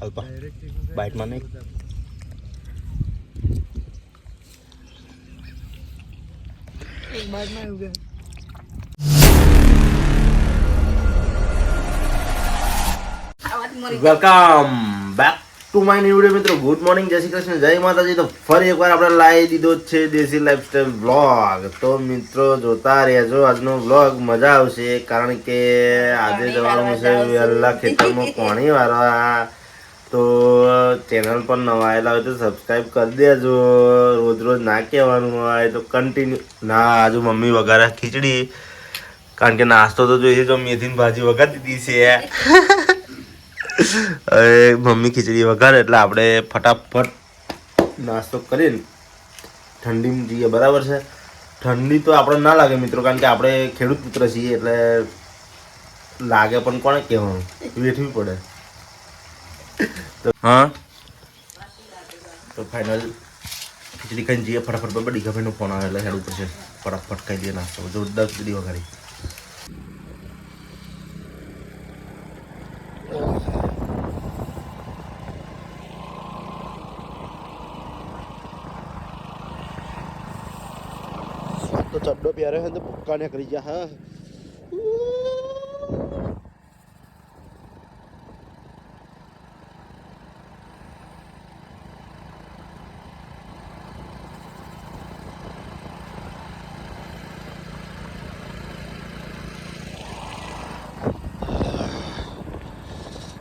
અલ્પા બાઇટમાં નહીં welcome back to my new video મિત્રો. Good morning, જય શ્રી કૃષ્ણ, જય માતાજી. તો ફરી એકવાર આપણે લાવી દીધો છે દેશી લાઈફસ્ટાઈલ વ્લોગ. તો મિત્રો જોતા રહેજો આજનો વ્લોગ, મજા આવશે. કારણ કે આજે જવાનું છે વહેલા ખેતરમાં પાણી વાળવા. તો ચેનલ પર નવા આવેલા હોય તો સબસ્ક્રાઈબ કરી દેજો. રોજ રોજ ના કહેવાનું હોય તો કન્ટિન્યુ. ના આજુ મમ્મી વઘારે ખીચડી, કારણ કે નાસ્તો તો જોઈએ તો મેથીની ભાજી વઘારી દીધી છે. હવે મમ્મી ખીચડી વઘારે એટલે આપણે ફટાફટ નાસ્તો કરીને ઠંડીમાં જઈએ. બરાબર છે. ઠંડી તો આપણે ના લાગે મિત્રો, કારણ કે આપણે ખેડૂત પુત્ર છીએ એટલે લાગે પણ કોને કહેવાનું, વેઠવી પડે. હા તો ફાઇનલ ખીચડી ખાઈને જઈએ ફટાફટ. બરાબર, ડીગાભાઈનો ફોન આવે એટલે હેડ ઉપર છે, ફટાફટ ખાઈ દઈએ નાસ્તો. જોરદાર ખીચડી વઘારી. તો ચડ્ડો પ્યારે છે તો ભૂક્કા ને કરી ગયા. હા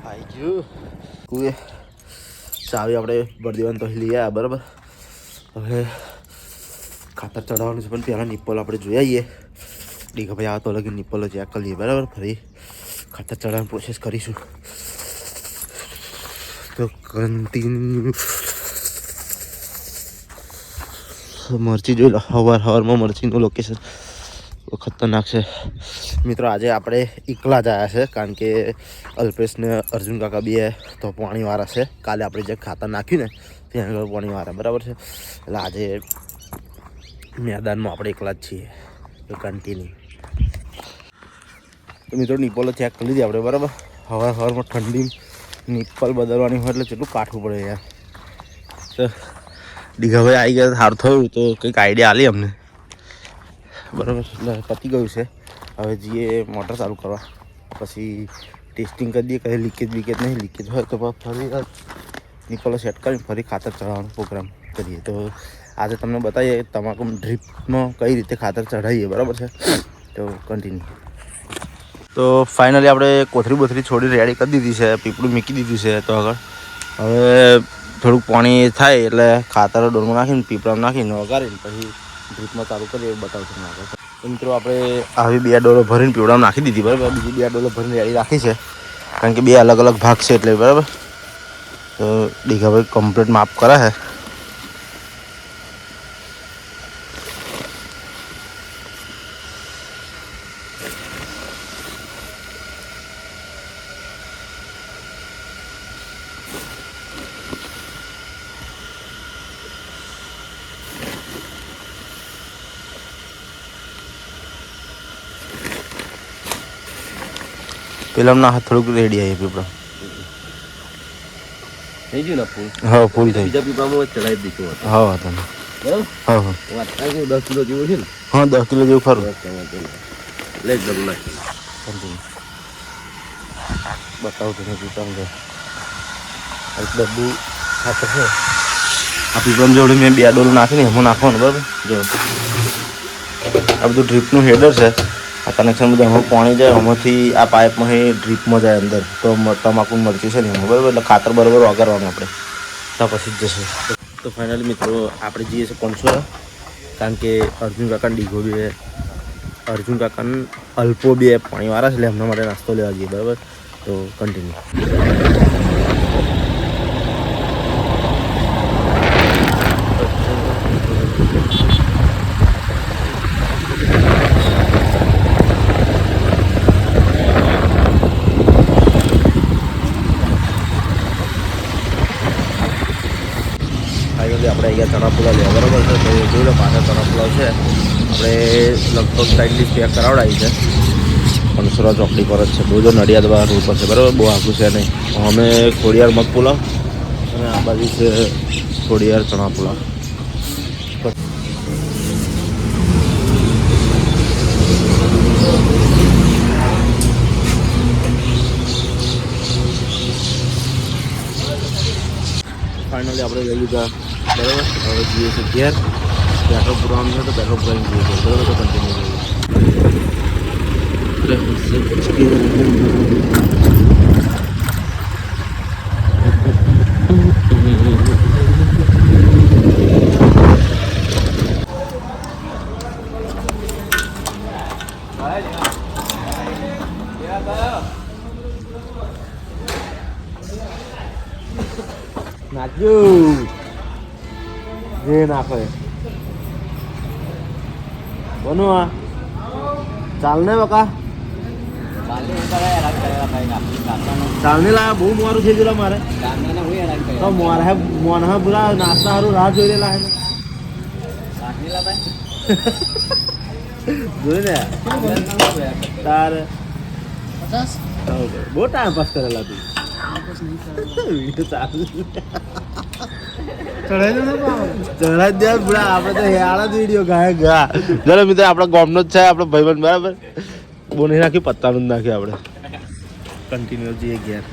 આવી ગયું. ચાવી આપણે ભરી દેવાનું તો લઈ આવ્યા. બરાબર, હવે ખાતર ચડાવવાનું છે, પણ પહેલાં નિપ્પલ આપણે જોઈ આવીએ. ડીગાભાઈ આવે તો લગી નિપ્પલ ચેક કરી લઈએ. બરાબર, ફરી ખાતર ચડાવવાની પ્રોસેસ કરીશું. તો કન્ટિન્યુ મરચી જોઈ લો. હવારમાં મરચીનું લોકેશન ખતરનાક છે મિત્રો. આજે આપણે એકલા જ આવ્યા છે, કારણ કે અલ્પેશને અર્જુન કાકા બે તો પાણીવાળા છે. કાલે આપણે જે ખાતર નાખ્યું ને ત્યાં આગળ પાણીવાળા. બરાબર છે, એટલે આજે મેદાનમાં આપણે એકલા જ છીએ. તો કન્ટિન્યુ. તો મિત્રો નિપ્પલો ચેક કરી લીધી આપણે. બરાબર, હવામાં ઠંડી નિપ્પલ બદલવાની હોય એટલે કેટલું કાઠવું પડે યાર. તો ડીગાભાઈ આવી ગયા, સારું થયું. તો કંઈક આઈડિયા આલી અમને. બરાબર, એટલે પતી ગયું છે. હવે જઈએ મોટર ચાલુ કરવા, પછી ટેસ્ટિંગ કરી દઈએ કંઈ લીકેજ બીકેજ નહીં. લીકેજ હોય તો ફરી નિપ્પલો સેટ કરીને ફરી ખાતર ચડાવવાનો પ્રોગ્રામ કરીએ. તો આજે તમને બતાવીએ તમાકુ ડ્રીપમાં કઈ રીતે ખાતર ચઢાવીએ. બરાબર છે, તો કન્ટિન્યુ. તો ફાઇનલી આપણે કોથરી બોથરી છોડી રેડી કરી દીધી છે, પીપળું મૂકી દીધું છે. તો આગળ હવે થોડુંક પાણી થાય એટલે ખાતર ડોલમાં નાખીને પીપળામાં નાખીને વગાડીને પછી ડ્રીપમાં ચાલુ કરીએ. બતાવશું નાખે. તો મિત્રો આપણે આવી 2 ડોલો ભરીને પીવડામાં નાખી દીધી. બરાબર, બીજી 2 ડોલો ભરીને રેડી રાખી છે, કારણ કે 2 અલગ અલગ ભાગ છે એટલે. બરાબર, તો ડીગાભાઈ કમ્પ્લીટ માપ કરે છે. પેલા ના થોડુંક રેડી આવી પીપળા થઈ ગયું ને ફૂલ. હા, ફૂલ થઈ. બીજા પીપળામાં ચડાવી દીધું. હા તમે બરાબર. હા હા 10 કિલો જેવું છે ને. હા 10 કિલો જેવું ખરું. લે જરૂર નાખી બતાવું તમે પીપળામાં બધું ખાતર છે. આ પીપળામાં જોડે મેં 2 ડોલ નાખીને એમાં નાખવાનું. બરાબર, જો આ બધું ડ્રીપનું હેડર છે. આ કનેક્શન બધું એમાં પાણી જાય, એમાંથી આ પાઇપમાં ડ્રીપમાં જાય અંદર. તો તમાકુ મરચી છે ને એમાં. બરાબર, એટલે ખાતર બરાબર વગાડવાનું આપણે, તો પછી જ જશે. તો ફાઇનલી મિત્રો આપણે જઈએ છીએ 500, કારણ કે અર્જુન કાકાને ડીઘો બે, અર્જુન કાકાને અલ્પો 2 પાણીવાળા છે એટલે એમના માટે નાસ્તો લેવા જઈએ. બરાબર, તો કન્ટિન્યુ. આપણે અહીંયા ચણા પુલાવ લેવા. બરાબર છે, તો જોઈ લો પાછળ ચણા પુલાવ છે. આપણે લગભગ 3 ડીશ પેક કરાવડાવી છે. પનસોરા ચોકડી પર જ છે. બોજો નડિયાદ રોડ પર છે બરાબર, બહુ આઘું છે નહીં. અમે ખોડિયાર મગ પુલાવ અને આ બાજુ છે ખોડિયાર ચણા પુલાવ. ફાઇનલી આપણે લઈ લીધા બરાબર. હવે જઈએ છીએ ઘેર. પેટ્રોલ પુરાવાનું છે તો પેટ્રોલ પુરાઈને જઈએ છીએ બરાબર. તો કન્ટિન્યુ નાચજો જે નાખે બનો આ ચાલ ને બકા ચાલને લાયા. બહુ મોરું થઈ ગયેલા મારે તો મોર હે મોન હે પૂરા નાસ્તા સારું રાહ જોઈ રહેલા હે જોઈ ને તારે બહુ ટાઈમ પાસ કરેલા તું. ચઢાઈ દે પૂરા. આપણે તો હેળા જ વિડીયો ગાય ગા. ચાલો મિત્રો આપણા ગામનો જ છે આપણો ભાઈબંધ બરાબર. બહુ નહીં નાખ્યું, પત્તાનું જ નાખ્યું આપણે. કન્ટિન્યુ જઈએ ઘેર.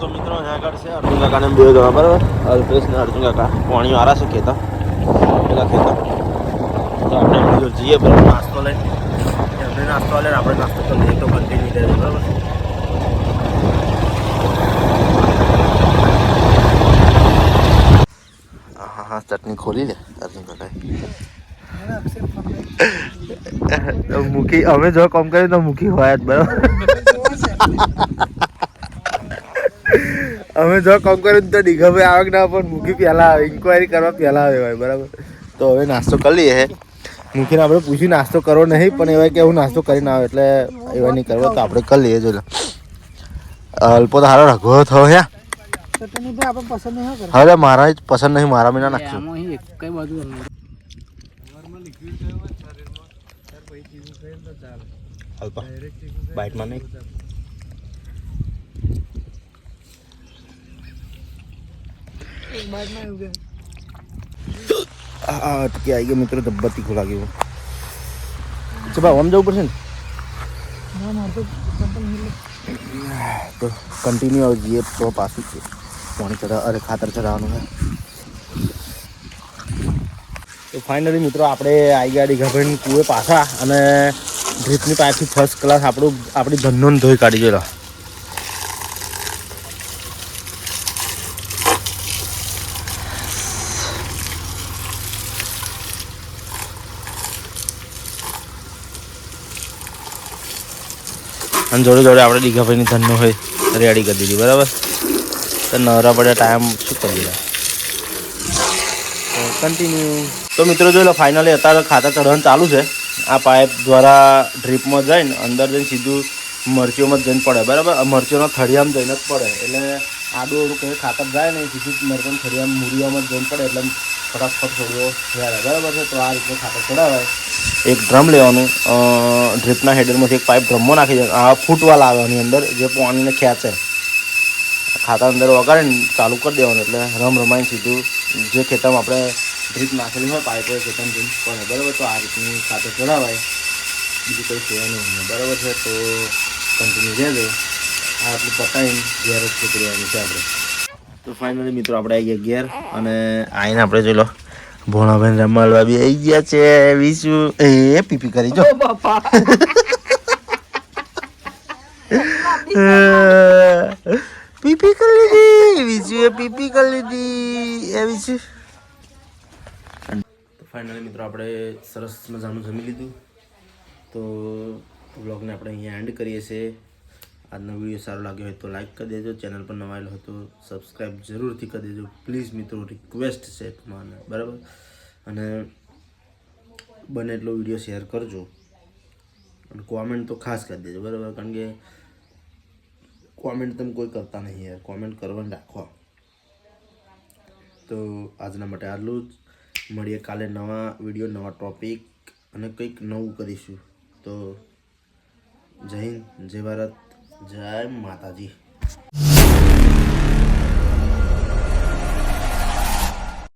તો મિત્રો આગળ છે અર્જુન કાકાને બે જણા બરાબર. અલ્પેશ ને અર્જુન કાકા પાણી વાળા છે ખેતર પેલા ખેતર. તો આપણે જો જઈએ બરાબર નાસ્તો લઈને. એમને નાસ્તો લઈને આપણે નાસ્તો તો લઈએ તો કન્ટિન્યુ રહે બરાબર. હા હા ચટણી ખોલી લે અર્જુન કાકાએ. મૂકી અમે જો કામ કરીએ તો મૂકી હોય જ બરાબર. અમે જો કામ કર્યું તો ડીઘાભાઈ આવે ના પણ મૂકી પહેલાં આવે, ઇન્કવાયરી કરવા પહેલાં આવે હોય બરાબર. તો હવે નાસ્તો કરી લઈએ હે. મૂકીને આપણે પૂછ્યું નાસ્તો કરવો નહીં પણ એવા કે હું નાસ્તો કરીને આવે એટલે એવા નહીં કરવો તો આપણે કરી લઈએ. જો અલ્પો તો સારો રઘો થયો હે. હવે મારા જ પસંદ નહીં, મારા મેં ના નાખ્યું. અલ્પા બાઇટમાં નહીં. અટકી આવી ગયો મિત્રો. દબ્બતી ખોલા ગયું છે ભાઈ. આમ જવું પડશે ને તો કન્ટિન્યુ જઈએ તો પાછું છે પાણી ચઢાવ અરે ખાતર ચઢાવવાનું છે. તો ફાઇનલી મિત્રો આપણે આવી ગયા ડીઘાભાઈ કુએ પાછા. અને ડ્રીપની પાઇપથી ફર્સ્ટ ક્લાસ આપણી ધનનો ધોઈ કાઢી ગયેલો. અને જોડે જોડે આપણે ડીઘાભાઈની ધનનો હોય રેડી કરી દીધી બરાબર. તો નવરા પડ્યા ટાઈમ શું કરી દીધા. કન્ટિન્યુ. તો મિત્રો જોઈ લો ફાઇનલી અત્યારે ખાતર ચઢવાનું ચાલુ છે. આ પાઇપ દ્વારા ડ્રીપમાં જઈને અંદર જઈને સીધું મરચીઓમાં જ જઈને પડે બરાબર. મરચીઓના થળિયામાં જઈને જ પડે એટલે આડું ઓળું કંઈ ખાતર જાય ને સીધું મરચાં થળિયામાં મૂળિયામાં જ જઈને પડે એટલે ફટાફટ છોડવો જાય બરાબર છે. તો આ રીતે ખાતર ચડાવાય. એક ડ્રમ લેવાનું, ડ્રીપના હેડરમાંથી એક પાઇપ ડ્રમમાં નાખી દે. આ ફૂટવા લાવવાની અંદર જે પાણીને ખેંચે. ખાતર અંદર વગાડીને ચાલુ કરી દેવાનું એટલે રમાઈને સીધું જે ખેતરમાં આપણે ડ્રીપ નાખેલી હોય પાઇપ હોય ખેતરમાં જઈને પડે બરાબર. તો આ રીતનું ખાતર ચડાવાય, બીજું કંઈ છે નહીં બરાબર છે. તો કન્ટિન્યુ રહેજો. આ આટલું પતાવીને ઘેર જ છોકરીવાનું છે આપણે. તો ફાઇનલી મિત્રો આપણે આવી ગયા ઘેર. અને આવીને આપણે જોઈ લો ભોણાભાઈ રમાડવા બી આવી ગયા છે. વિશુ એ પીપી કરી જો પીપી કરી લીધી. વિશુ એ પીપી કરી લીધી. એ વિશુ ફાઇનલી મિત્રો આપણે સરસ મજાનું જમી લીધું. તો વ્લોગને આપણે અહીંયા એન્ડ કરીએ છીએ. આજનો વિડીયો સારો લાગ્યો હોય તો લાઈક કરી દેજો. ચેનલ પર નવા આવ્યો હોય તો સબસ્ક્રાઈબ જરૂરથી કરી દેજો પ્લીઝ મિત્રો, રિક્વેસ્ટ છે તમારે, બરાબર. અને બને એટલો વિડીયો શેર કરજો અને કોમેન્ટ તો ખાસ કરી દેજો, બરાબર. કારણ કે કોમેન્ટ તમે કોઈ કરતા નહીં યાર, કોમેન્ટ કરવાનું રાખો. તો આજના માટે આટલું જ. મળીએ કાલે નવા વિડીયો, નવા ટોપિક અને કંઈક નવું કરીશું. તો જય હિન્દ, જય ભારત, જય માતાજી.